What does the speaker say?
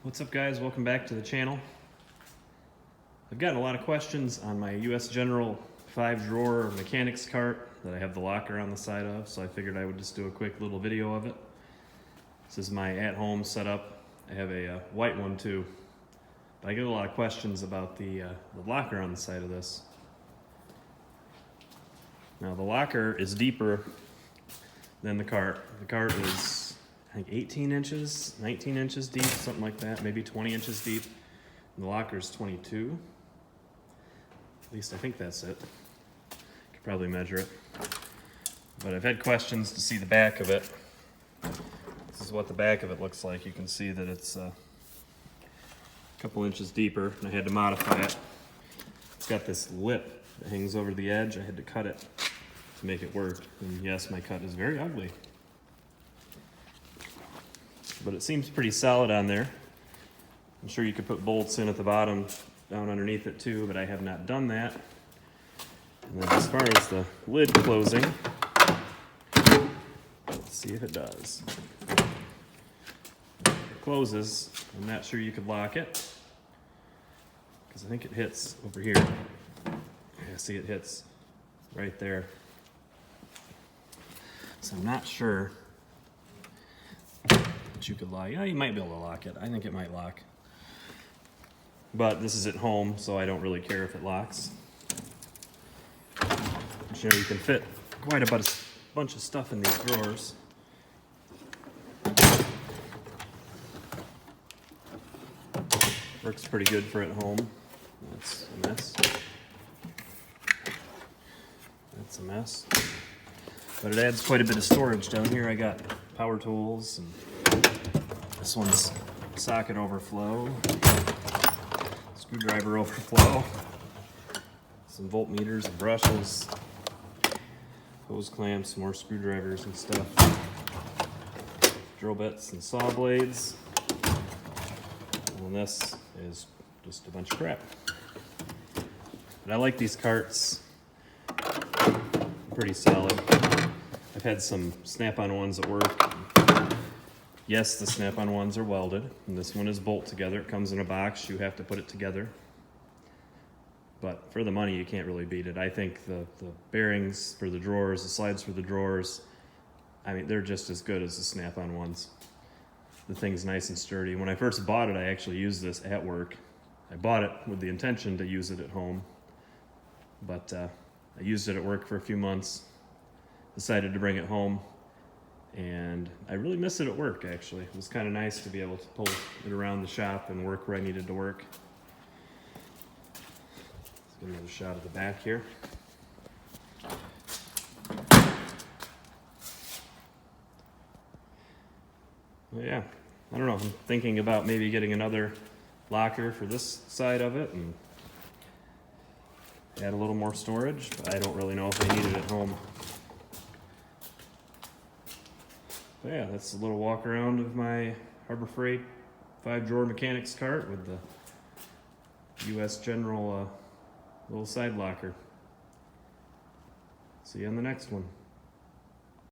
What's up, guys? Welcome back to the channel. I've gotten a lot of questions on my US General 5-drawer mechanics cart that I have the locker on the side of, so I figured I would just do a quick little video of it. This is my at-home setup. I have a white one too, but I get a lot of questions about the locker on the side of this. Now the locker is deeper than the cart. The cart is, I think, 18 inches, 19 inches deep, something like that, maybe 20 inches deep. And the locker's 22. At least I think that's it. Could probably measure it. But I've had questions to see the back of it. This is what the back of it looks like. You can see that it's a couple inches deeper, and I had to modify it. It's got this lip that hangs over the edge. I had to cut it to make it work. And yes, my cut is very ugly, but it seems pretty solid on there. I'm sure you could put bolts in at the bottom down underneath it too, but I have not done that. And then as far as the lid closing, let's see if it does. It closes. I'm not sure you could lock it, because I think it hits over here. Yeah, see, it hits right there. So I'm not sure that you could lock. Yeah, you might be able to lock it. I think it might lock. But this is at home, so I don't really care if it locks. But, you know, you can fit quite a bunch of stuff in these drawers. Works pretty good for at home. That's a mess. That's a mess. But it adds quite a bit of storage down here. I got power tools, and this one's socket overflow, screwdriver overflow, some voltmeters and brushes, hose clamps, more screwdrivers and stuff, drill bits and saw blades, and this is just a bunch of crap. But I like these carts. Pretty solid. I've had some snap-on ones at work. Yes, the snap-on ones are welded, and this one is bolt together. It comes in a box. You have to put it together. But for the money, you can't really beat it. I think the bearings for the drawers, the slides for the drawers, I mean, they're just as good as the snap-on ones. The thing's nice and sturdy. When I first bought it, I actually used this at work. I bought it with the intention to use it at home, but I used it at work for a few months, decided to bring it home, and I really miss it at work, actually. It was kind of nice to be able to pull it around the shop and work where I needed to work. Let's get another shot of the back here. Well, yeah, I don't know. I'm thinking about maybe getting another locker for this side of it and add a little more storage, but I don't really know if I need it at home. But yeah, that's a little walk around of my Harbor Freight 5-drawer mechanics cart with the US General little side locker. See you on the next one.